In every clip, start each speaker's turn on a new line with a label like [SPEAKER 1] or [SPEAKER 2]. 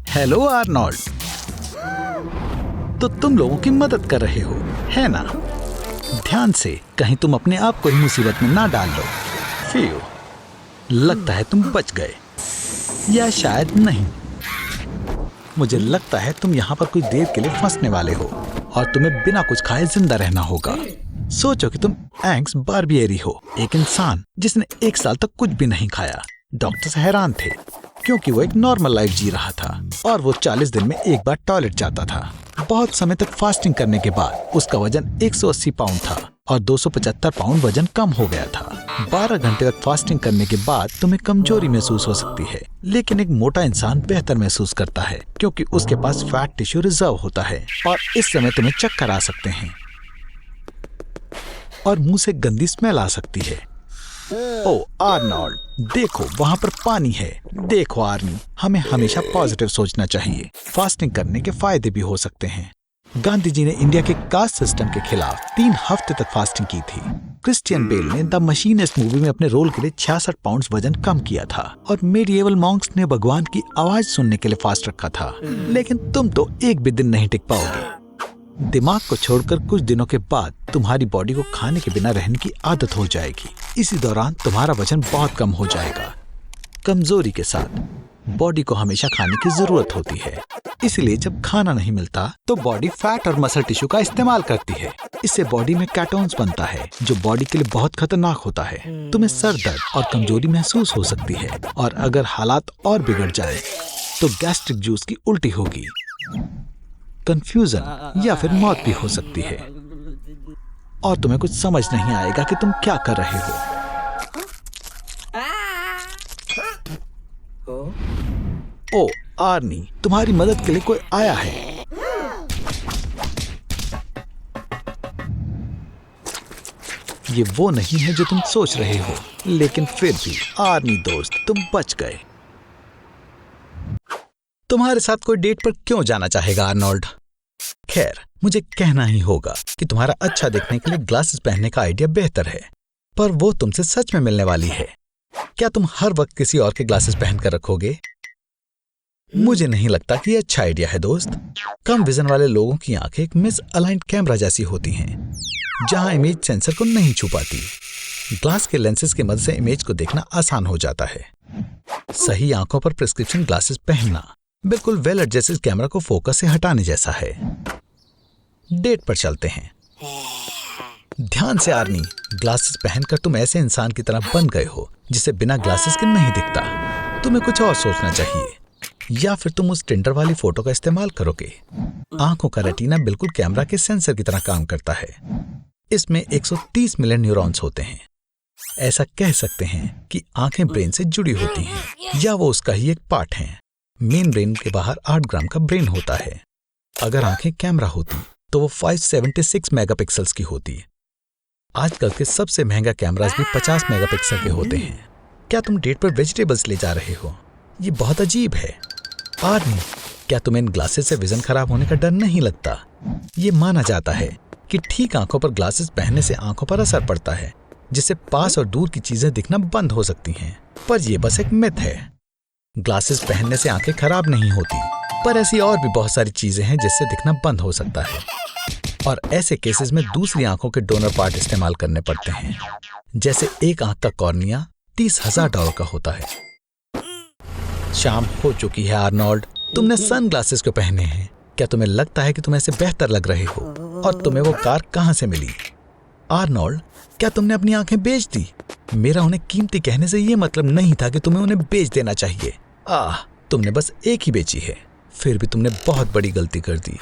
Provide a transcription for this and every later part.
[SPEAKER 1] Hello Arnold, तो तुम लोगों की मदद कर रहे हो, है ना? ध्यान से, कहीं तुम अपने आप को ही मुसीबत में ना डाल लो। फियो, लगता है तुम बच गए, या शायद नहीं। मुझे लगता है तुम यहाँ पर कुछ देर के लिए फंसने वाले हो और तुम्हें बिना कुछ खाए जिंदा रहना होगा। सोचो कि तुम एंग्स बार्बियरी हो, एक इंसान जिसने 1 साल तक कुछ भी नहीं खाया। डॉक्टर्स हैरान थे क्योंकि वो एक नॉर्मल लाइफ जी रहा था और वो 40 दिन में एक बार टॉयलेट जाता था। बहुत समय तक फास्टिंग करने के बाद उसका वजन 180 पाउंड था और 275 पाउंड वजन कम हो गया था। 12 घंटे तक फास्टिंग करने के बाद तुम्हें कमजोरी महसूस हो सकती है, लेकिन एक मोटा इंसान बेहतर महसूस करता है क्योंकि उसके पास फैट टिश्यू रिजर्व होता है और इस समय तुम्हें चक्कर आ सकते हैं और मुंह से गंदी स्मेल आ सकती है। ओ आर्नोल्ड, देखो वहाँ पर पानी है। देखो आर्नी, हमें हमेशा पॉजिटिव सोचना चाहिए। फास्टिंग करने के फायदे भी हो सकते हैं। गांधी जी ने इंडिया के कास्ट सिस्टम के खिलाफ 3 हफ्ते तक फास्टिंग की थी। क्रिश्चियन बेल ने द मशीनिस्ट मूवी में अपने रोल के लिए 66 पाउंड वजन कम किया था और मेडिएवल मॉन्क्स ने भगवान की आवाज सुनने के लिए फास्ट रखा था। लेकिन तुम तो एक भी दिन नहीं टिक पाओगे। दिमाग को छोड़कर कुछ दिनों के बाद तुम्हारी बॉडी को खाने के बिना रहने की आदत हो जाएगी। इसी दौरान तुम्हारा वजन बहुत कम हो जाएगा। कमजोरी के साथ बॉडी को हमेशा खाने की जरूरत होती है, इसलिए जब खाना नहीं मिलता तो बॉडी फैट और मसल टिश्यू का इस्तेमाल करती है। इससे बॉडी में केटोन्स बनता है जो बॉडी के लिए बहुत खतरनाक होता है। तुम्हें सर दर्द और कमजोरी महसूस हो सकती है और अगर हालात और बिगड़ जाए तो गैस्ट्रिक जूस की उल्टी होगी, कंफ्यूजन या फिर मौत भी हो सकती है और तुम्हें कुछ समझ नहीं आएगा कि तुम क्या कर रहे हो। ओ आर्नी, तुम्हारी मदद के लिए कोई आया है। ये वो नहीं है जो तुम सोच रहे हो, लेकिन फिर भी आर्नी दोस्त, तुम बच गए। तुम्हारे साथ कोई डेट पर क्यों जाना चाहेगा आर्नोल्ड? खैर, मुझे कहना ही होगा कि तुम्हारा अच्छा दिखने के लिए ग्लासेस पहनने का आइडिया बेहतर है, पर वो तुमसे सच में मिलने वाली है। क्या तुम हर वक्त किसी और के ग्लासेस पहनकर रखोगे? मुझे नहीं लगता कि ये अच्छा आइडिया है दोस्त। कम विजन वाले लोगों की आंखें एक मिस अलाइंड कैमरा जैसी होती हैं, जहां इमेज सेंसर को नहीं छू पाती। ग्लास के लेंसेज की मदद से इमेज को देखना आसान हो जाता है। सही आंखों पर प्रिस्क्रिप्शन ग्लासेस पहनना बिल्कुल वेल एडजस्टेड कैमरा को फोकस से हटाने जैसा है। डेट पर चलते हैं। ध्यान से आर्नी, ग्लासेस पहनकर तुम ऐसे इंसान की तरह बन गए हो जिसे बिना ग्लासेस के नहीं दिखता। तुम्हें कुछ और सोचना चाहिए, या फिर तुम उस टिंडर वाली फोटो का इस्तेमाल करोगे। आंखों का रेटिना बिल्कुल कैमरा के सेंसर की तरह काम करता है। इसमें 130 मिलियन न्यूरॉन्स होते हैं। ऐसा कह सकते हैं कि आंखें ब्रेन से जुड़ी होती हैं, या वो उसका ही एक पार्ट हैं। मेन ब्रेन के बाहर 8 ग्राम का ब्रेन होता है। अगर आंखें कैमरा होती तो वो 576 मेगापिक्सल्स की होती। आजकल के सबसे महंगा कैमरास भी 50 मेगापिक्सल के होते हैं। क्या तुम डेट पर वेजिटेबल्स ले जा रहे हो? ये बहुत अजीब है। आर्नी, क्या तुम्हें इन ग्लासेस से विजन खराब होने का डर नहीं लगता? ये माना जाता है कि ठीक आंखों पर ग्लासेस पहनने से आंखों पर असर पड़ता है, जिससे पास और दूर की चीजें दिखना बंद हो सकती हैं। पर यह बस एक मिथ है। ग्लासेस पहनने से आंखें खराब नहीं होती, पर ऐसी और भी बहुत सारी चीजें हैं जिससे दिखना बंद हो सकता है, और ऐसे केसेस में दूसरी आंखों के डोनर पार्ट इस्तेमाल करने पड़ते हैं। जैसे एक आंख का कॉर्निया $30,000 का होता है। शाम हो चुकी है आर्नोल्ड, तुमने सन ग्लासेस क्यों पहने हैं? क्या तुम्हें लगता है कि तुम ऐसे बेहतर लग रहे हो? और तुम्हें वो कार कहां से मिली? आर्नोल्ड, क्या तुमने अपनी आंखें बेच दी? मेरा उन्हें कीमती कहने से ये मतलब नहीं था कि तुम्हें उन्हें बेच देना चाहिए। तुमने बस एक ही बेची है। फिर भी तुमने बहुत बड़ी गलती कर दी।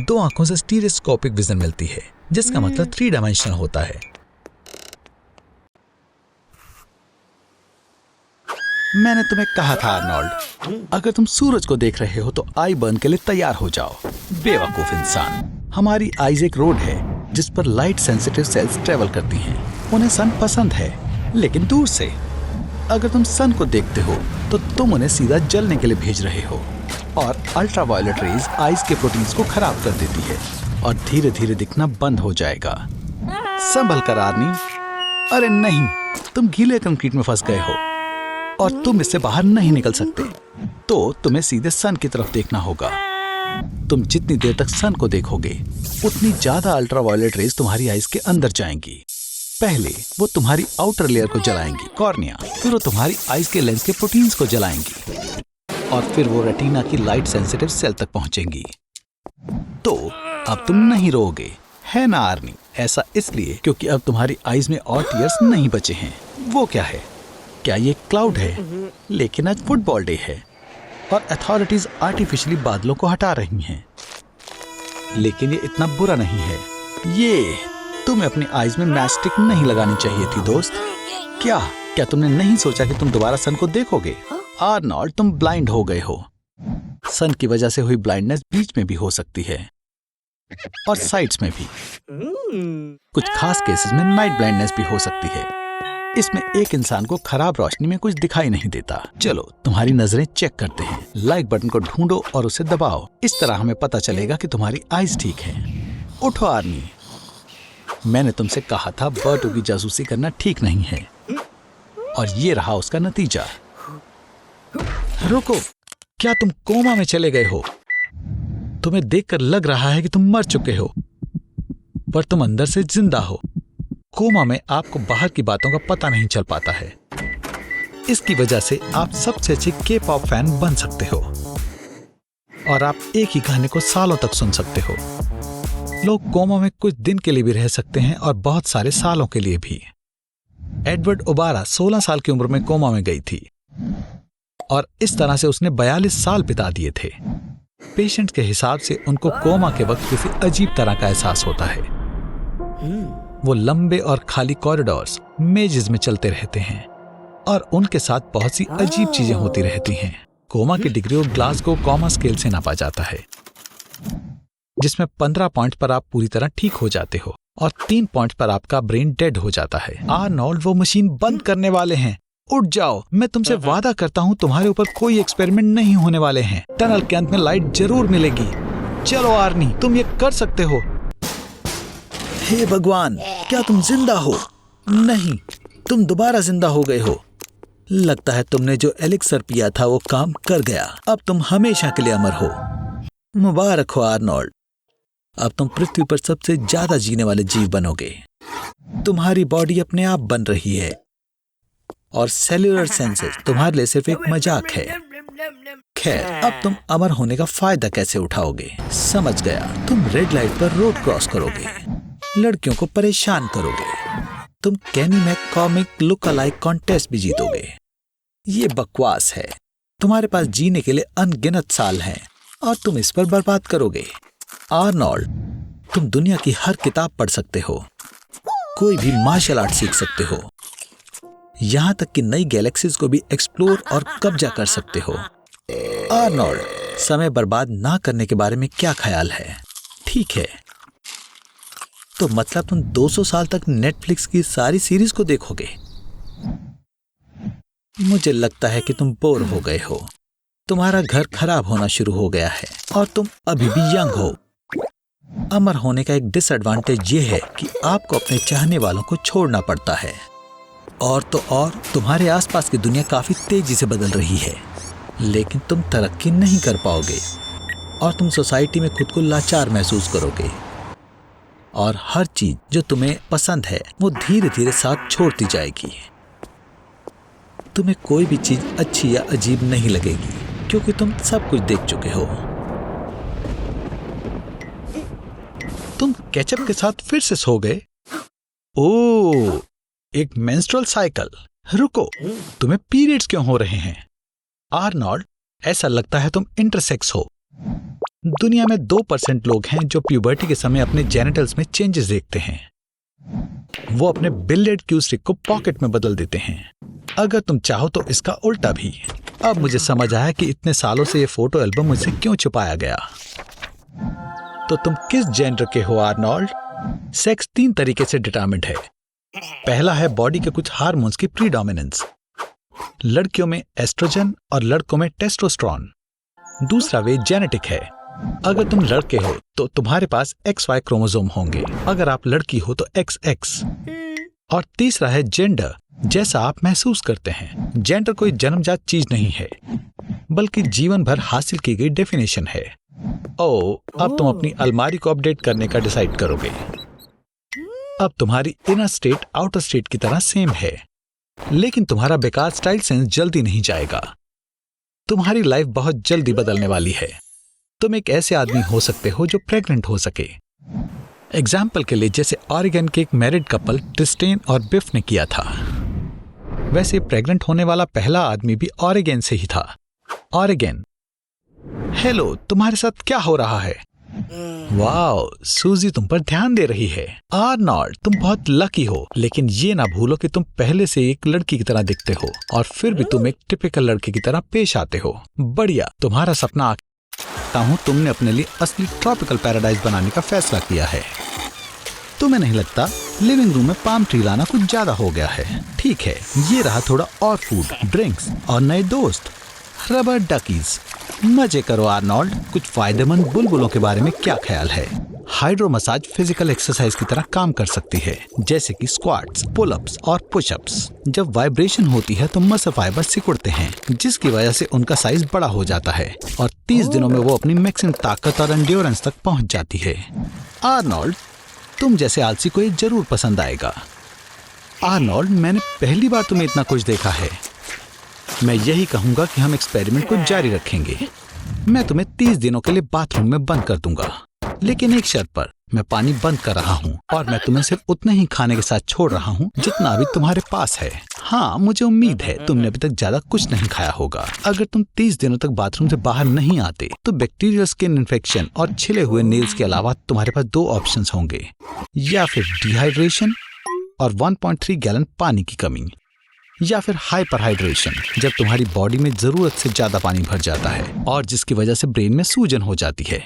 [SPEAKER 1] 2 आंखों से स्टीरियोस्कोपिक विजन मिलती है, जिसका मतलब 3 डायमेंशनल होता है। मैंने तुम्हें कहा था आर्नोल्ड, अगर तुम सूरज को देख रहे हो तो आई बर्न के लिए तैयार हो जाओ। बेवकूफ इंसान। हमारी आईज एक रोड है जिस पर लाइट सेंसिटिव सेल्स ट्रेवल करती हैं। उन्हें सन पसंद है, लेकिन दूर से। अगर तुम सन को देखते हो तो तुम उन्हें सीधा जलने के लिए भेज रहे हो, और अल्ट्रावायलेट रेज आईज के प्रोटीन्स को खराब कर देती है और धीरे धीरे दिखना बंद हो जाएगा। संभल कर आर्नी। अरे नहीं, तुम गीले कंक्रीट में फंस गए हो और तुम इससे बाहर नहीं निकल सकते। तो तुम्हें सीधे सन की तरफ देखना होगा। तुम जितनी देर तक सन को देखोगे उतनी ज्यादा अल्ट्रावायलेट रेज तुम्हारी आइज के अंदर जाएंगी। पहले वो तुम्हारी आउटर लेयर को जलाएंगी, कॉर्निया, फिर वो तुम्हारी आइज के लेंस के प्रोटीन्स को जलाएंगी और फिर वो रेटिना की लाइट सेंसिटिव सेल तक पहुंचेंगी। तो अब तुम नहीं रोओगे, है ना आर्नी? ऐसा इसलिए क्योंकि अब तुम्हारी आइज में और टीयर्स नहीं बचे हैं। वो क्या है? क्या ये क्लाउड है? लेकिन आज फुटबॉल डे है और अथॉरिटीज आर्टिफिशियली बादलों को हटा रही हैं। लेकिन ये इतना बुरा नहीं है। ये तुम्हें अपनी आइज में मैस्टिक नहीं लगानी चाहिए थी दोस्त। क्या तुमने नहीं सोचा कि तुम दोबारा सन को देखोगे? आर्नोल्ड, तुम ब्लाइंड हो गए हो। सन की वजह से हुई ब्लाइंडनेस बीच में भी हो सकती है और साइड्स में भी। कुछ खास केसेस में नाइट ब्लाइंडनेस भी हो सकती है। इसमें एक इंसान को खराब रोशनी में कुछ दिखाई नहीं देता। चलो तुम्हारी नजरें चेक करते हैं। लाइक बटन को ढूंढो और उसे दबाओ। इस तरह हमें पता चलेगा कि तुम्हारी आइज ठीक है। उठो आर्नी, मैंने तुमसे कहा था बर्टू की जासूसी करना ठीक नहीं है और ये रहा उसका नतीजा। रुको, क्या तुम कोमा में चले गए हो? तुम्हें देखकर लग रहा है कि तुम मर चुके हो, पर तुम अंदर से जिंदा हो। कोमा में आपको बाहर की बातों का पता नहीं चल पाता है। इसकी वजह से आप सबसे अच्छे के-पॉप फैन बन सकते हो और आप एक ही गाने को सालों तक सुन सकते हो। लोग कोमा में कुछ दिन के लिए भी रह सकते हैं और बहुत सारे सालों के लिए भी। एडवर्ड ओबारा 16 साल की उम्र में कोमा में गई थी और इस तरह से उसने 42 साल बिता दिए थे। पेशेंट के हिसाब से उनको कोमा के वक्त किसी अजीब तरह का एहसास होता है। वो लंबे और खाली कॉरिडोर्स, मेजेस में चलते रहते हैं और उनके साथ बहुत सी अजीब चीजें होती रहती हैं। कोमा की डिग्री को ग्लासगो कोमा स्केल से नापा जाता है, जिसमें 15 पॉइंट पर आप पूरी तरह ठीक हो जाते हो और 3 पॉइंट पर आपका ब्रेन डेड हो जाता है। आर्नोल्ड, वो मशीन बंद करने वाले हैं। उठ जाओ, मैं तुमसे वादा करता हूँ तुम्हारे ऊपर कोई एक्सपेरिमेंट नहीं होने वाले हैं। टनल के अंत में लाइट जरूर मिलेगी। चलो आर्नी, तुम ये कर सकते हो। हे भगवान, क्या तुम जिंदा हो? नहीं, तुम दोबारा जिंदा हो गए हो। लगता है तुमने जो एलिक्सर पिया था वो काम कर गया। अब तुम हमेशा के लिए अमर हो। मुबारक हो आर्नोल्ड, अब तुम पृथ्वी पर सबसे ज्यादा जीने वाले जीव बनोगे। तुम्हारी बॉडी अपने आप बन रही है और सेल्यूलर सेंसेस तुम्हारे लिए सिर्फ एक मजाक है। खैर, अब तुम अमर होने का फायदा कैसे उठाओगे? समझ गया, तुम रेड लाइट पर रोड क्रॉस करोगे, लड़कियों को परेशान करोगे, तुम कैनी मैककॉमिक लुक अलाइक कॉन्टेस्ट भी जीतोगे। ये बकवास है। तुम्हारे पास जीने के लिए अनगिनत साल हैं और तुम इस पर बर्बाद करोगे। आर्नोल्ड, तुम दुनिया की हर किताब पढ़ सकते हो, कोई भी मार्शल आर्ट सीख सकते हो, यहां तक कि नई गैलेक्सीज को भी एक्सप्लोर और कब्जा कर सकते हो। आर्नोल्ड, समय बर्बाद ना करने के बारे में क्या ख्याल है? ठीक है, तो मतलब तुम 200 साल तक नेटफ्लिक्स की सारी सीरीज को देखोगे? मुझे लगता है कि तुम बोर हो गए हो। तुम्हारा घर खराब होना शुरू हो गया है और तुम अभी भी यंग हो। अमर होने का एक डिसएडवांटेज ये है कि आपको अपने चाहने वालों को छोड़ना पड़ता है। और तो और तुम्हारे आसपास की दुनिया काफी तेजी से बदल रही है, लेकिन तुम तरक्की नहीं कर पाओगे और तुम सोसाइटी में खुद को लाचार महसूस करोगे और हर चीज जो तुम्हें पसंद है वो धीरे धीरे साथ छोड़ती जाएगी। तुम्हें कोई भी चीज अच्छी या अजीब नहीं लगेगी क्योंकि तुम सब कुछ देख चुके हो। तुम केचप के साथ फिर से सो गए? ओह, एक मेंस्ट्रुअल साइकिल। रुको, तुम्हें पीरियड्स क्यों हो रहे हैं? आर्नोल्ड, ऐसा लगता है तुम इंटरसेक्स हो। दुनिया में 2% लोग हैं जो प्यूबर्टी के समय अपने जेनिटल्स में चेंजेस देखते हैं। वो अपने बिलेड क्यूस्टिक को पॉकेट में बदल देते हैं। अगर तुम चाहो तो इसका उल्टा भी। अब मुझे समझ आया कि इतने सालों से ये फोटो एल्बम मुझसे क्यों छुपाया गया। तो तुम किस जेंडर के हो आर्नोल्ड? सेक्स 3 तरीके से डिटरमिन्ड है। पहला है बॉडी के कुछ हार्मोन्स की प्रीडोमिनेंस, लड़कियों में एस्ट्रोजन और लड़कों में टेस्टोस्टेरोन। दूसरा वे जेनेटिक है। अगर तुम लड़के हो तो तुम्हारे पास XY क्रोमोसोम होंगे, अगर आप लड़की हो तो XX। और तीसरा है जेंडर, जैसा आप महसूस करते हैं। जेंडर कोई जन्मजात चीज नहीं है, बल्कि जीवन भर हासिल की गई डेफिनेशन है। अब तुम अपनी अलमारी को अपडेट करने का डिसाइड करोगे। अब तुम्हारी इनर स्टेट आउटर स्टेट की तरह सेम है, लेकिन तुम्हारा बेकार स्टाइल सेंस जल्दी नहीं जाएगा। तुम्हारी लाइफ बहुत जल्दी बदलने वाली है। तुम एक ऐसे आदमी हो सकते हो जो प्रेग्नेंट हो सके। एग्जाम्पल के लिए, जैसे ऑरेगन के एक मैरिड कपल ट्रिस्टेन और बिफ ने किया था, वैसे प्रेग्नेंट होने वाला पहला आदमी भी ऑरेगन से ही था। ऑरेगन, हेलो, तुम्हारे साथ क्या हो रहा है? वाओ, सूजी तुम पर ध्यान दे रही है। आर्नोल्ड, तुम बहुत लकी हो, लेकिन ये ना भूलो कि तुम पहले से एक लड़की की तरह दिखते हो और फिर भी तुम एक टिपिकल लड़के की तरह पेश आते हो। बढ़िया, तुम्हारा सपना हूं तुमने अपने लिए असली ट्रॉपिकल पैराडाइज बनाने का फैसला किया है। तुम्हें नहीं लगता लिविंग रूम में पाम ट्री लाना कुछ ज्यादा हो गया है? ठीक है, ये रहा थोड़ा और फूड, ड्रिंक्स और नए दोस्त, रबर डकीज। मजे करो आर्नोल्ड। कुछ फायदेमंद बुलबुलों के बारे में क्या ख्याल है? हाइड्रो मसाज फिजिकल एक्सरसाइज की तरह काम कर सकती है, जैसे कि स्क्वाट्स, पुलअप्स और पुशअप्स। जब वाइब्रेशन होती है तो मसल फाइबर सिकुड़ते हैं, जिसकी वजह से उनका साइज बड़ा हो जाता है और 30 दिनों में वो अपनी मैक्सिमम ताकत और एंड्योरेंस तक पहुंच जाती है। आर्नोल्ड, तुम जैसे आलसी को ये जरूर पसंद आएगा। आर्नोल्ड, मैंने पहली बार तुम्हें इतना कुछ देखा है। मैं यही कहूंगा कि हम एक्सपेरिमेंट को जारी रखेंगे। मैं तुम्हें 30 दिनों के लिए बाथरूम में बंद कर दूंगा, लेकिन एक शर्त पर। मैं पानी बंद कर रहा हूँ और मैं तुम्हें सिर्फ उतने ही खाने के साथ छोड़ रहा हूँ जितना अभी तुम्हारे पास है। हाँ, मुझे उम्मीद है तुमने अभी तक ज्यादा कुछ नहीं खाया होगा। अगर तुम 30 दिनों तक बाथरूम से बाहर नहीं आते तो बैक्टीरियल स्किन इन्फेक्शन और छिले हुए नेल्स के अलावा तुम्हारे पास 2 ऑप्शंस होंगे, या फिर डिहाइड्रेशन और 1.3 गैलन पानी की कमी, या फिर हाइपरहाइड्रेशन, जब तुम्हारी बॉडी में जरूरत से ज्यादा पानी भर जाता है और जिसकी वजह से ब्रेन में सूजन हो जाती है।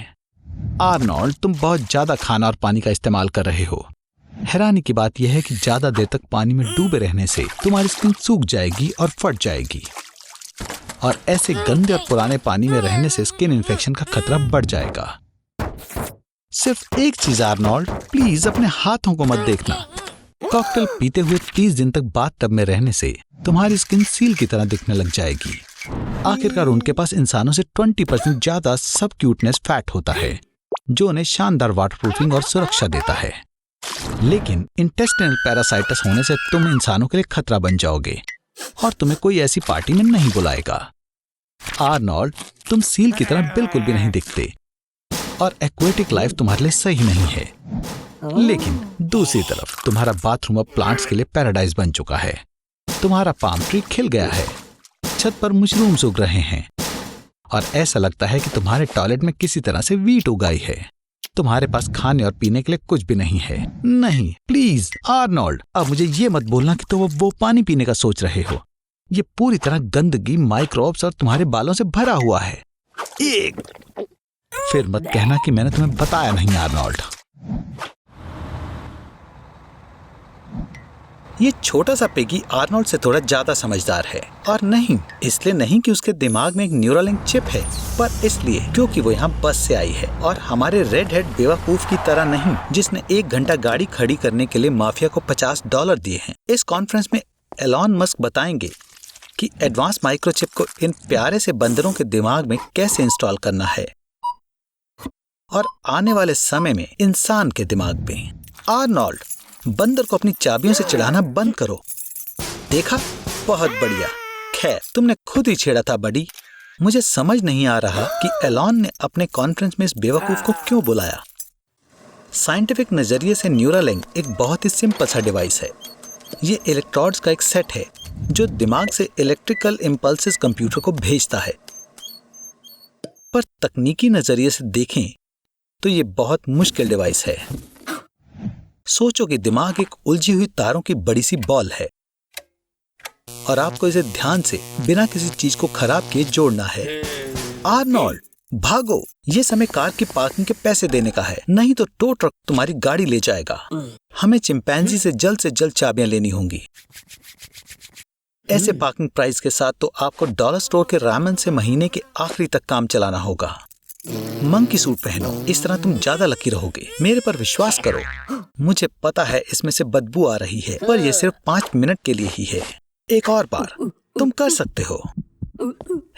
[SPEAKER 1] आर्नोल्ड, तुम बहुत ज्यादा खाना और पानी का इस्तेमाल कर रहे हो। हैरानी की बात यह है कि ज्यादा देर तक पानी में डूबे रहने से तुम्हारी स्किन सूख जाएगी और फट जाएगी, और ऐसे गंदे और पुराने पानी में रहने से स्किन इन्फेक्शन का खतरा बढ़ जाएगा। सिर्फ एक चीज आर्नोल्ड, प्लीज अपने हाथों को मत देखना। कॉकटेल पीते हुए 30 दिन तक बाथटब में रहने से तुम्हारी स्किन सील की तरह दिखने लग जाएगी। आखिरकार उनके पास इंसानों से 20% ज्यादा सब क्यूटनेस फैट होता है, जो उन्हें शानदार वाटरप्रूफिंग और सुरक्षा देता है। लेकिन इंटेस्टिनल पैरासाइटिस होने से तुम इंसानों के लिए खतरा बन जाओगे और तुम्हें कोई ऐसी पार्टी में नहीं बुलाएगा। आर्नोल्ड, तुम सील की तरह बिल्कुल भी नहीं दिखते और एक्वेटिक लाइफ तुम्हारे लिए सही नहीं है। लेकिन दूसरी तरफ तुम्हारा बाथरूम अब प्लांट्स के लिए पैराडाइज बन चुका है। तुम्हारा पाम ट्री खिल गया है, छत पर मशरूम्स उग रहे हैं और ऐसा लगता है कि तुम्हारे टॉयलेट में किसी तरह से वीट उगाई है। तुम्हारे पास खाने और पीने के लिए कुछ भी नहीं है। नहीं, प्लीज आर्नोल्ड, अब मुझे ये मत बोलना कि तुम वो पानी पीने का सोच रहे हो। ये पूरी तरह गंदगी, माइक्रोब्स और तुम्हारे बालों से भरा हुआ है। फिर मत कहना कि मैंने तुम्हें बताया नहीं आर्नोल्ड। ये छोटा सा पेगी आर्नोल्ड से थोड़ा ज्यादा समझदार है, और नहीं इसलिए नहीं कि उसके दिमाग में एक न्यूरालिंक चिप है, पर इसलिए क्योंकि वो यहाँ बस से आई है और हमारे रेड हेड बेवकूफ की तरह नहीं, जिसने 1 घंटा गाड़ी खड़ी करने के लिए माफिया को $50 दिए हैं। इस कॉन्फ्रेंस में एलॉन मस्क बताएंगे कि एडवांस माइक्रोचिप को इन प्यारे से बंदरों के दिमाग में कैसे इंस्टॉल करना है और आने वाले समय में इंसान के दिमाग में। आर्नोल्ड, बंदर को अपनी चाबियों से चिढ़ाना बंद करो। देखा, बहुत बढ़िया। खैर, तुमने खुद ही छेड़ा था बडी। मुझे समझ नहीं आ रहा कि एलॉन ने अपने कॉन्फ्रेंस में इस बेवकूफ को क्यों बुलाया। साइंटिफिक नजरिए से न्यूरालिंक एक बहुत ही सिंपल सा डिवाइस है। ये इलेक्ट्रोड्स का एक सेट है जो दिमाग से इलेक्ट्रिकल इम्पल्सेस कंप्यूटर को भेजता है। पर तकनीकी नजरिए से देखें तो ये बहुत मुश्किल डिवाइस है। सोचो कि दिमाग एक उलझी हुई तारों की बड़ी सी बॉल है और आपको इसे ध्यान से बिना किसी चीज को खराब किए जोड़ना है। आर्नोल्ड, भागो, ये समय कार की पार्किंग के पैसे देने का है, नहीं तो टो ट्रक तुम्हारी गाड़ी ले जाएगा। हमें चिंपैंजी से जल्द चाबियां लेनी होंगी। ऐसे पार्किंग प्राइस के साथ तो आपको डॉलर स्टोर के रामन से महीने के आखिरी तक काम चलाना होगा। मंकी सूट पहनो, इस तरह तुम ज्यादा लकी रहोगे। मेरे पर विश्वास करो। मुझे पता है इसमें से बदबू आ रही है, पर यह सिर्फ 5 मिनट के लिए ही है। एक और बार, तुम कर सकते हो।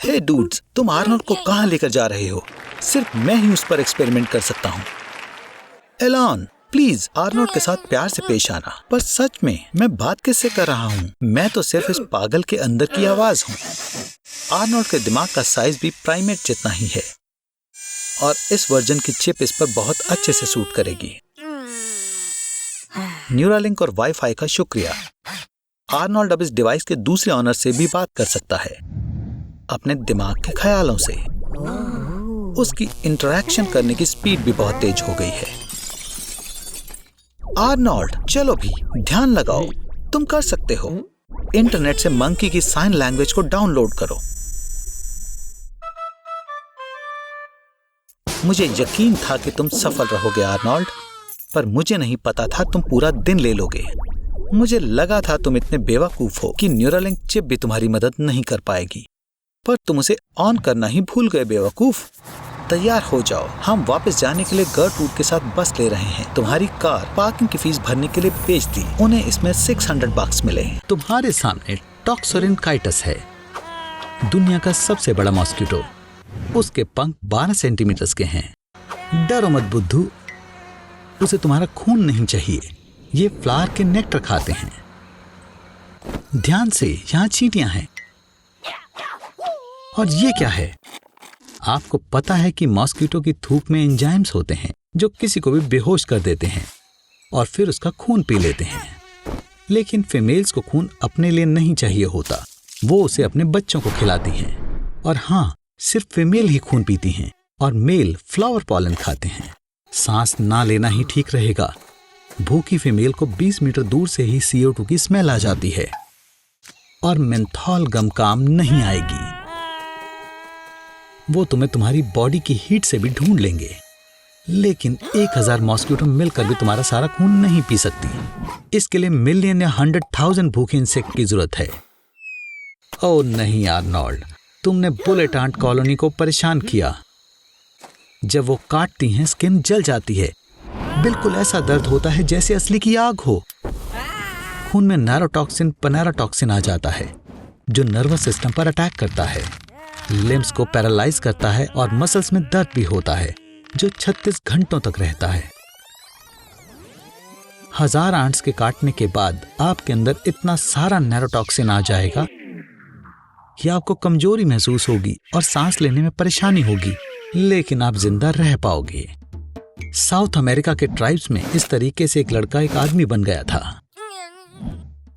[SPEAKER 1] हे डूड्स, तुम आर्नोल्ड को कहाँ लेकर जा रहे हो? सिर्फ मैं ही उस पर एक्सपेरिमेंट कर सकता हूँ। एलन, प्लीज आर्नोल्ड के साथ प्यार से पेश आना। पर सच में मैं बात किससे कर रहा हूँ? मैं तो सिर्फ इस पागल के अंदर की आवाज हूँ। आर्नोल्ड के दिमाग का साइज भी प्राइमेट जितना ही है और इस वर्जन की चिप इस पर बहुत अच्छे से सूट करेगी। न्यूरालिंक और वाईफाई का शुक्रिया। आर्नोल्ड अब इस डिवाइस के दूसरे ऑनर से भी बात कर सकता है, अपने दिमाग के ख्यालों से। उसकी इंटरेक्शन करने की स्पीड भी बहुत तेज हो गई है। आर्नोल्ड, चलो भी, ध्यान लगाओ, तुम कर सकते हो। इंटरनेट से मंकी की साइन लैंग्वेज को डाउनलोड करो। मुझे यकीन था कि तुम सफल रहोगे आर्नोल्ड, पर मुझे नहीं पता था तुम पूरा दिन ले लोगे। मुझे लगा था तुम इतने बेवकूफ हो कि न्यूरालिंक चिप भी तुम्हारी मदद नहीं कर पाएगी, पर तुम उसे ऑन करना ही भूल गए बेवकूफ। तैयार हो जाओ, हम वापस जाने के लिए गर्टरूड के साथ बस ले रहे हैं। तुम्हारी कार पार्किंग की फीस भरने के लिए बेच दी, उन्हें इसमें $600 मिले। तुम्हारे सामने टॉक्सोरिनकाइटस है, दुनिया का सबसे बड़ा मॉस्किटो। उसके पंख 12 सेंटीमीटर के हैं। डरो मत बुद्धू, उसे तुम्हारा खून नहीं चाहिए। ये फ्लावर के नेक्टर खाते हैं। ध्यान से, यहाँ चींटियां हैं। और ये क्या है? आपको पता है कि मॉस्किटो की थूक में एंजाइम्स होते हैं जो किसी को भी बेहोश कर देते हैं और फिर उसका खून पी लेते हैं। लेकिन फीमेल्स को खून अपने लिए नहीं चाहिए होता, वो उसे अपने बच्चों को खिलाती हैं। और हाँ, सिर्फ फीमेल ही खून पीती हैं और मेल फ्लावर पॉलन खाते हैं। सांस ना लेना ही ठीक रहेगा। भूखी फीमेल को 20 मीटर दूर से ही CO2 की स्मेल आ जाती है और मेंथॉल गम काम नहीं आएगी। वो तुम्हें तुम्हारी बॉडी की हीट से भी ढूंढ लेंगे, लेकिन 1000 मॉस्किटो मिलकर भी तुम्हारा सारा खून नहीं पी सकती। इसके लिए मिलियन या 100,000 भूखे इंसेक्ट की जरूरत है। ओह नहीं आर्नोल्ड, तुमने बुलेट आंट कॉलोनी को परेशान किया। जब वो काटती हैं, स्किन जल जाती है। बिल्कुल ऐसा दर्द होता है जैसे असली की आग हो। खून में नैरोटॉक्सिन पनेराटॉक्सिन आ जाता है जो नर्वस सिस्टम पर अटैक करता है, लिम्स को पैरालाइज करता है और मसल्स में दर्द भी होता है जो 36 घंटों तक रहता है। 1000 आंट्स के काटने के बाद आपके अंदर इतना सारा नैरोटॉक्सिन आ जाएगा कि आपको कमजोरी महसूस होगी और सांस लेने में परेशानी होगी, लेकिन आप जिंदा रह पाओगे। साउथ अमेरिका के ट्राइब्स में इस तरीके से एक लड़का एक आदमी बन गया था।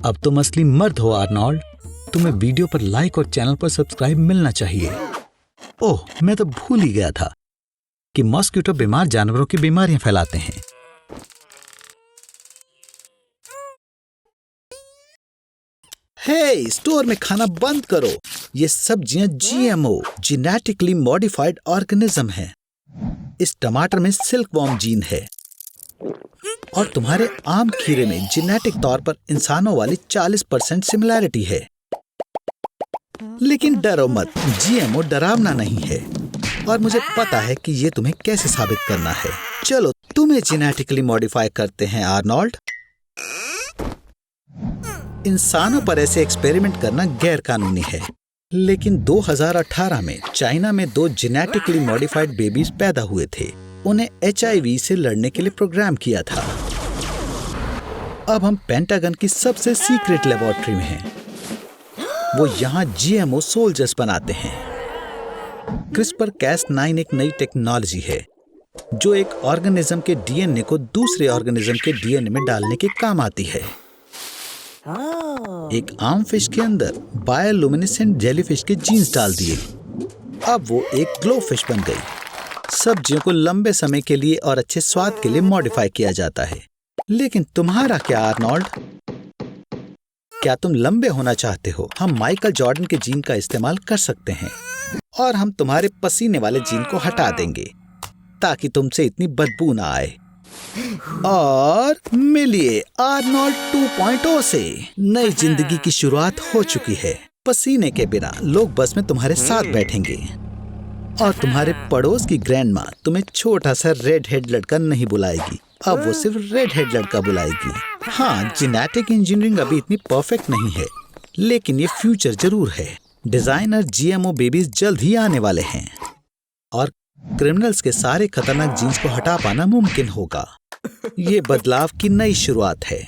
[SPEAKER 1] अब तुम असली मर्द हो आर्नोल्ड। तुम्हें वीडियो पर लाइक और चैनल पर सब्सक्राइब मिलना चाहिए। ओह, मैं तो भूल ही गया था कि मॉस्किटो बीमार जानवरों की बीमारियां फैलाते हैं। हे, स्टोर में खाना बंद करो। ये सब्जियां GMO जेनेटिकली मॉडिफाइड ऑर्गेनिज्म हैं। इस टमाटर में सिल्कवॉर्म जीन है और तुम्हारे आम खीरे में जेनेटिक तौर पर इंसानों वाली 40% सिमिलैरिटी है। लेकिन डरो मत, GMO डरावना नहीं है और मुझे पता है कि ये तुम्हें कैसे साबित करना है। चलो तुम्हें जेनेटिकली मॉडिफाई करते हैं आर्नोल्ड। इंसानों पर ऐसे एक्सपेरिमेंट करना गैर कानूनी है, लेकिन 2018 में चाइना में 2 जेनेटिकली मॉडिफाइड बेबीज पैदा हुए थे। उन्हें HIV से लड़ने के लिए प्रोग्राम किया था। अब हम पेंटागन की सबसे सीक्रेट लेबोरेटरी में हैं। वो यहाँ GMO सोल्जर्स बनाते हैं। CRISPR-Cas9 एक नई टेक्नोलॉजी है जो एक ऑर्गेनिज्म के DNA को दूसरे ऑर्गेनिज्म के DNA में डालने के काम आती है। एक आम फिश के अंदर बायोलुमिनेसेंट जेलीफिश के जीन्स डाल दिए। अब वो एक ग्लो फिश बन गई। सब्जियों को लंबे समय के लिए और अच्छे स्वाद के लिए मॉडिफाई किया जाता है। लेकिन तुम्हारा क्या आर्नोल्ड? क्या तुम लंबे होना चाहते हो? हम माइकल जॉर्डन के जीन का इस्तेमाल कर सकते हैं और हम तुम्हारे पसीने वाले जीन को हटा देंगे ताकि तुमसे इतनी बदबू ना आए। और मिलिए आर्नोल्ड 2.0 से। नई जिंदगी की शुरुआत हो चुकी है। पसीने के बिना लोग बस में तुम्हारे साथ बैठेंगे और तुम्हारे पड़ोस की ग्रैंड माँ तुम्हें छोटा सा रेड हेड लड़का नहीं बुलाएगी, अब वो सिर्फ रेड हेड लड़का बुलाएगी। हाँ, जेनेटिक इंजीनियरिंग अभी इतनी परफेक्ट नहीं है, लेकिन ये फ्यूचर जरूर है। डिजाइनर जीएमओ बेबीज जल्द ही आने वाले हैं और क्रिमिनल्स के सारे खतरनाक जीन्स को हटा पाना मुमकिन होगा। ये बदलाव की नई शुरुआत है।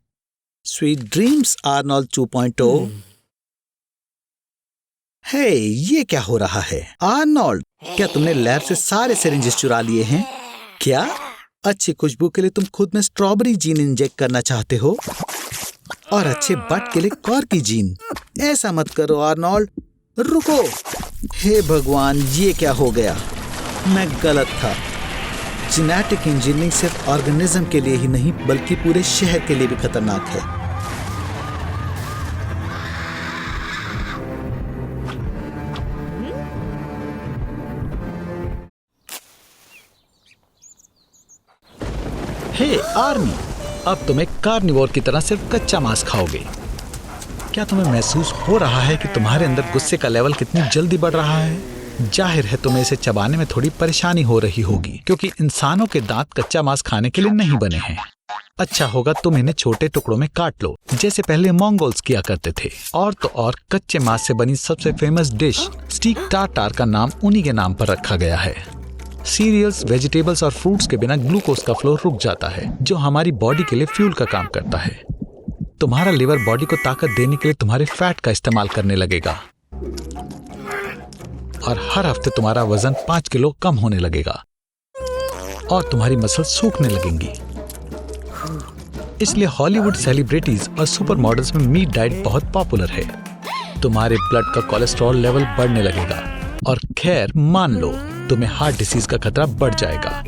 [SPEAKER 1] Sweet dreams Arnold 2.0। हे, ये क्या हो रहा है? आर्नोल्ड, क्या तुमने लैब से सारे सिरिंजेस चुरा लिए हैं? क्या अच्छी खुशबू के लिए तुम खुद में स्ट्रॉबेरी जीन इंजेक्ट करना चाहते हो? और अच्छे बट के लिए कॉर्की जीन? ऐसा मत करो आर्नोल्ड, रुको। हे भगवान, ये क्या हो गया? मैं गलत था। जेनेटिक इंजीनियरिंग सिर्फ ऑर्गेनिज्म के लिए ही नहीं बल्कि पूरे शहर के लिए भी खतरनाक है। हे आर्मी, अब तुम एक कार्निवोर की तरह सिर्फ कच्चा मांस खाओगे। क्या तुम्हें महसूस हो रहा है कि तुम्हारे अंदर गुस्से का लेवल कितनी जल्दी बढ़ रहा है? जाहिर है तुम्हें इसे चबाने में थोड़ी परेशानी हो रही होगी, क्योंकि इंसानों के दांत कच्चा मांस खाने के लिए नहीं बने हैं। अच्छा होगा तुम इन्हें छोटे टुकड़ों में काट लो, जैसे पहले मंगोल्स किया करते थे। और तो और कच्चे मांस से बनी सबसे फेमस डिश स्टीक टार्टार का नाम उन्हीं के नाम पर रखा गया है। सीरियल्स, वेजिटेबल्स और फ्रूट्स के बिना ग्लूकोज का फ्लो रुक जाता है, जो हमारी बॉडी के लिए फ्यूल का काम करता है। तुम्हारा लिवर बॉडी को ताकत देने के लिए तुम्हारे फैट का इस्तेमाल करने लगेगा और हर हफ्ते तुम्हारा वजन 5 किलो कम होने लगेगा और तुम्हारी मसल सूखने लगेंगी। इसलिए हॉलीवुड सेलिब्रिटीज और सुपर मॉडल्स में मीट डाइट बहुत पॉपुलर है। तुम्हारे ब्लड का कोलेस्ट्रॉल लेवल बढ़ने लगेगा और खैर मान लो तुम्हें हार्ट डिसीज का खतरा बढ़ जाएगा।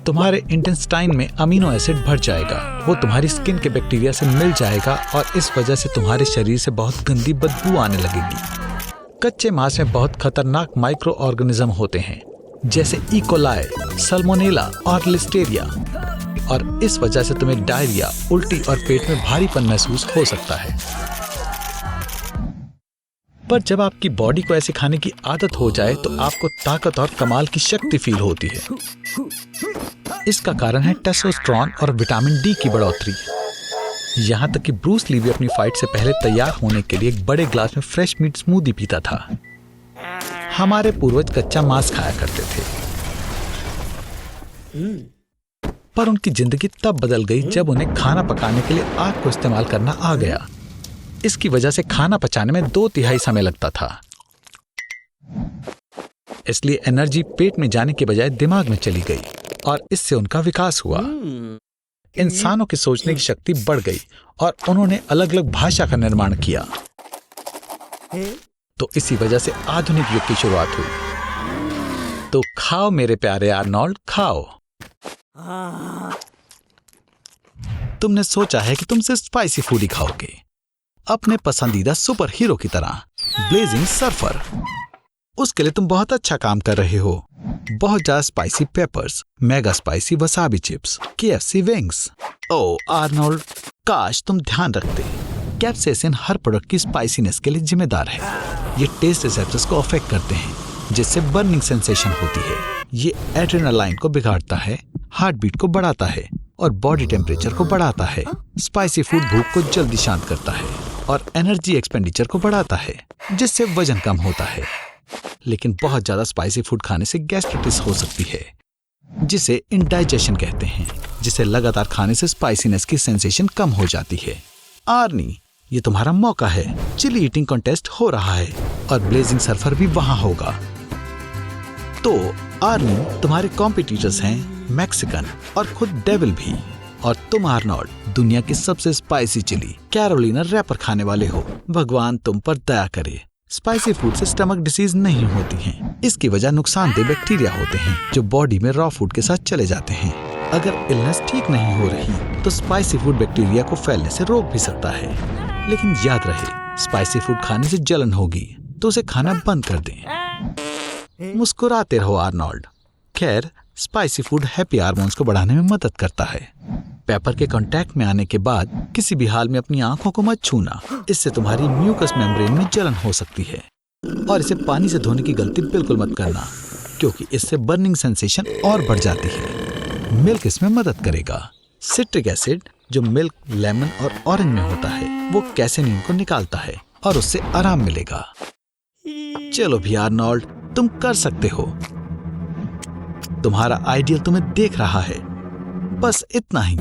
[SPEAKER 1] तुम्हारे इंटेस्टाइन में अमीनो एसिड बढ़ जाएगा, वो तुम्हारी स्किन के बैक्टीरिया से मिल जाएगा और इस वजह से तुम्हारे शरीर से बहुत गंदी बदबू आने लगेगी। कच्चे मांस में बहुत खतरनाक माइक्रो ऑर्गेनिज्म होते हैं, जैसे इकोलाई, सल्मोनेला और लिस्टेरिया, और इस वजह से तुम्हें डायरिया, उल्टी और पेट में भारीपन महसूस हो सकता है। पर जब आपकी बॉडी को ऐसे खाने की आदत हो जाए तो आपको ताकत और कमाल की शक्ति फील होती है। इसका कारण है टेस्टोस्टेरोन और विटामिन डी की बढ़ोतरी। यहाँ तक कि ब्रूस ली भी अपनी फाइट से पहले तैयार होने के लिए एक बड़े ग्लास में फ्रेश मीट स्मूदी पीता था। हमारे पूर्वज कच्चा मांस खाया करते थे, पर उनकी जिंदगी तब बदल गई जब उन्हें खाना पकाने के लिए आग को इस्तेमाल करना आ गया। इसकी वजह से खाना पचाने में 2/3 समय लगता था, इसलिए एनर्जी पेट में जाने के बजाय दिमाग में चली गई और इससे उनका विकास हुआ। इंसानों की सोचने की शक्ति बढ़ गई और उन्होंने अलग अलग भाषा का निर्माण किया। तो इसी वजह से आधुनिक युग की शुरुआत हुई। तो खाओ मेरे प्यारे आर्नोल्ड, खाओ। तुमने सोचा है कि तुम सिर्फ स्पाइसी फूड ही खाओगे, अपने पसंदीदा सुपर हीरो की तरह, ब्लेजिंग सर्फर। उसके लिए तुम बहुत अच्छा काम कर रहे हो। बहुत ज्यादा spicy peppers, mega spicy wasabi chips, KFC wings. ओ आर्नोल्ड, काश तुम ध्यान रखते। कैप्सेसिन हर प्रोडक्ट की स्पाइसीनेस के लिए जिम्मेदार है। ये टेस्ट रिसेप्टर्स को अफेक्ट करते हैं, जिससे बर्निंग सेंसेशन होती है। ये एड्रेनालाइन को बिगाड़ता है, हार्ट बीट को बढ़ाता है और बॉडी टेम्परेचर को बढ़ाता है। स्पाइसी फूड भूख को जल्दी शांत करता है और एनर्जी एक्सपेंडिचर को बढ़ाता है, जिससे वजन कम होता है। लेकिन बहुत ज्यादा स्पाइसी फूड खाने से गैस्ट्राइटिस हो सकती है, जिसे इंडाइजेशन कहते हैं, जिसे लगातार खाने से स्पाइसीनेस की सेंसेशन कम हो जाती है। आर्नी, ये तुम्हारा मौका है। चिली ईटिंग कॉन्टेस्ट हो रहा है और ब्लेजिंग सर्फर भी वहां होगा। तो आर्नी, तुम्हारे कॉम्पिटिटर्स हैं मैक्सिकन और खुद डेविल भी, और तुम आर्नोल्ड दुनिया की सबसे स्पाइसी चिली कैरोलिना रैपर खाने वाले हो। भगवान तुम पर दया करे। स्पाइसी फूड से स्टमक डिसीज नहीं होती हैं। इसकी वजह नुकसानदेह बैक्टीरिया होते हैं जो बॉडी में रॉ फूड के साथ चले जाते हैं। अगर इलनेस ठीक नहीं हो रही तो स्पाइसी फूड बैक्टीरिया को फैलने से रोक भी सकता है। लेकिन याद रहे, स्पाइसी फूड खाने से जलन होगी तो उसे खाना बंद कर दें। मुस्कुराते रहो आर्नोल्ड। खैर, स्पाइसी फूड हैप्पी हार्मोन्स को बढ़ाने में मदद करता है। पेपर के कांटेक्ट में आने के बाद किसी भी हाल में अपनी आंखों को मत छूना, इससे तुम्हारी म्यूकस मेम्ब्रेन में जलन हो सकती है। और इसे पानी से धोने की गलती बिल्कुल मत करना। क्योंकि इससे बर्निंग सेंसेशन और बढ़ जाती है। मिल्क इसमें मदद करेगा। सिट्रिक एसिड जो मिल्क, लेमन और ऑरेंज में होता है वो कैसेनिन को निकालता है और उससे आराम मिलेगा। चलो भी आर्नोल्ड, तुम कर सकते हो। तुम्हारा आइडियल तुम्हें देख रहा है। बस इतना ही।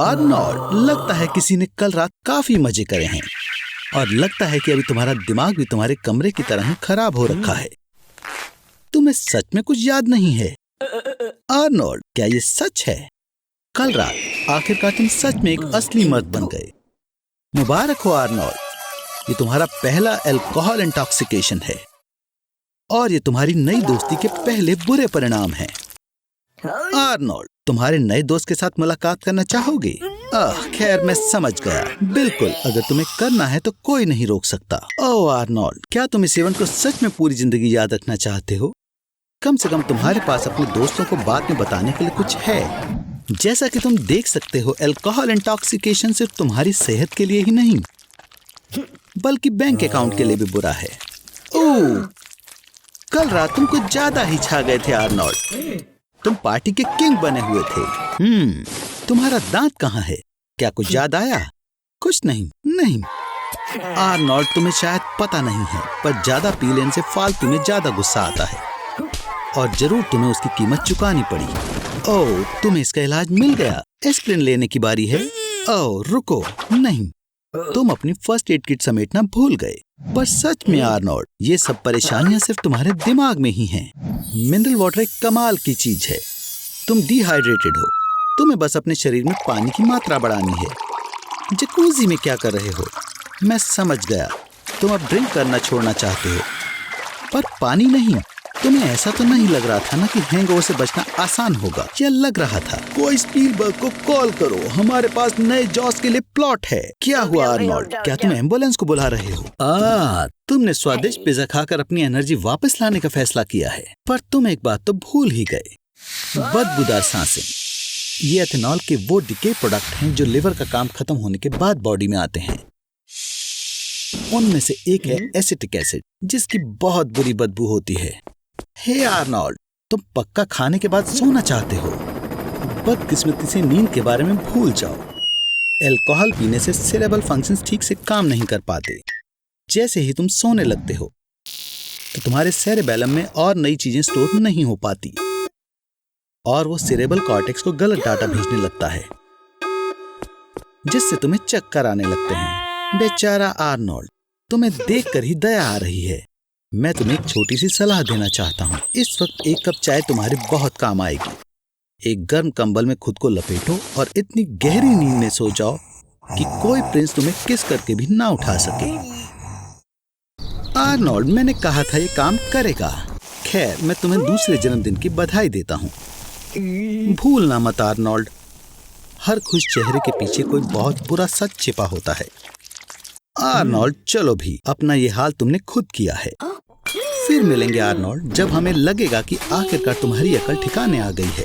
[SPEAKER 2] आर्नोल्ड, लगता है किसी ने कल रात काफी मजे करे हैं और लगता है कि अभी तुम्हारा दिमाग भी तुम्हारे कमरे की तरह ही खराब हो रखा है। तुम्हें सच में कुछ याद नहीं है? आर्नोल्ड, क्या ये सच है? कल रात आखिरकार तुम सच में एक असली मर्द बन गए। मुबारक हो आर्नोल्ड, ये तुम्हारा पहला अल्कोहल इंटॉक्सिकेशन है और ये तुम्हारी नई दोस्ती के पहले बुरे परिणाम हैं। आर्नोल्ड, तुम्हारे नए दोस्त के साथ मुलाकात करना चाहोगे? खैर, मैं समझ गया। बिल्कुल, अगर तुम्हें करना है तो कोई नहीं रोक सकता। ओह आर्नोल्ड, क्या तुम इस इवेंट को सच में पूरी जिंदगी याद रखना चाहते हो? कम से कम तुम्हारे पास अपने दोस्तों को बाद में बताने के लिए कुछ है। जैसा कि तुम देख सकते हो, अल्कोहल इंटॉक्सिकेशन सिर्फ तुम्हारी सेहत के लिए ही नहीं बल्कि बैंक अकाउंट के लिए भी बुरा है। ओह, कल रात तुम कुछ ज्यादा ही छा गए थे आर्नोल्ड। तुम पार्टी के किंग बने हुए थे। तुम्हारा दांत कहाँ है? क्या कुछ याद आया? कुछ नहीं। आर्नोल्ड, तुम्हें शायद पता नहीं है, पर ज्यादा पी लेने से फालतू में ज्यादा गुस्सा आता है और जरूर तुम्हें उसकी कीमत चुकानी पड़ी। ओह, तुम्हें इसका इलाज मिल गया। एस्पिरिन लेने की बारी है। ओह, रुको, नहीं, तुम अपनी फर्स्ट एड किट समेटना भूल गए। पर सच में आर्नोल्ड, ये सब परेशानियां सिर्फ तुम्हारे दिमाग में ही हैं। मिनरल वाटर एक कमाल की चीज है। तुम डिहाइड्रेटेड हो, तुम्हें बस अपने शरीर में पानी की मात्रा बढ़ानी है। जकूजी में क्या कर रहे हो? मैं समझ गया, तुम अब ड्रिंक करना छोड़ना चाहते हो, पर पानी नहीं। तुम्हें ऐसा तो नहीं लग रहा था ना कि हैंगओवर से बचना आसान होगा? या लग रहा था? कोई स्पीलबर्ग को कॉल करो, हमारे पास नए जॉस के लिए प्लॉट है। क्या हुआ आर्नोल्ड, क्या तुम एम्बुलेंस को बुला रहे हो? तुमने स्वादिष्ट पिज्जा खाकर अपनी एनर्जी वापस लाने का फैसला किया है, पर तुम एक बात तो भूल ही गए, बदबूदार सांसें। ये एथेनॉल के वो डिके प्रोडक्ट हैं जो लिवर का काम खत्म होने के बाद बॉडी में आते हैं। उनमें से एक है एसिटिक एसिड, जिसकी बहुत बुरी बदबू होती है। हे आर्नोल्ड, तुम पक्का खाने के बाद सोना चाहते हो। बदकिस्मती से नींद के बारे में भूल जाओ। अल्कोहल पीने से सेरेब्रल फंक्शंस ठीक से काम नहीं कर पाते। जैसे ही तुम सोने लगते हो तो तुम्हारे सेरेबेलम में और नई चीजें स्टोर नहीं हो पाती और वो सेरेब्रल कॉर्टेक्स को गलत डाटा भेजने लगता है, जिससे तुम्हें चक्कर आने लगते हैं। बेचारा आर्नोल्ड, तुम्हें देखकर ही दया आ रही है। मैं तुम्हें एक छोटी सी सलाह देना चाहता हूँ। इस वक्त एक कप चाय तुम्हारे बहुत काम आएगी। एक गर्म कंबल में खुद को लपेटो और इतनी गहरी नींद में सो जाओ कि कोई प्रिंस तुम्हें किस करके भी ना उठा सके। आर्नोल्ड, मैंने कहा था ये काम करेगा। खैर, मैं तुम्हें दूसरे जन्मदिन की बधाई देता हूँ। भूलना मत आर्नोल्ड, हर खुश चेहरे के पीछे कोई बहुत बुरा सच छिपा होता है। आर्नोल्ड, चलो भी, अपना ये हाल तुमने खुद किया है। फिर मिलेंगे आर्नोल्ड, जब हमें लगेगा कि आखिरकार तुम्हारी अकल ठिकाने आ गई है।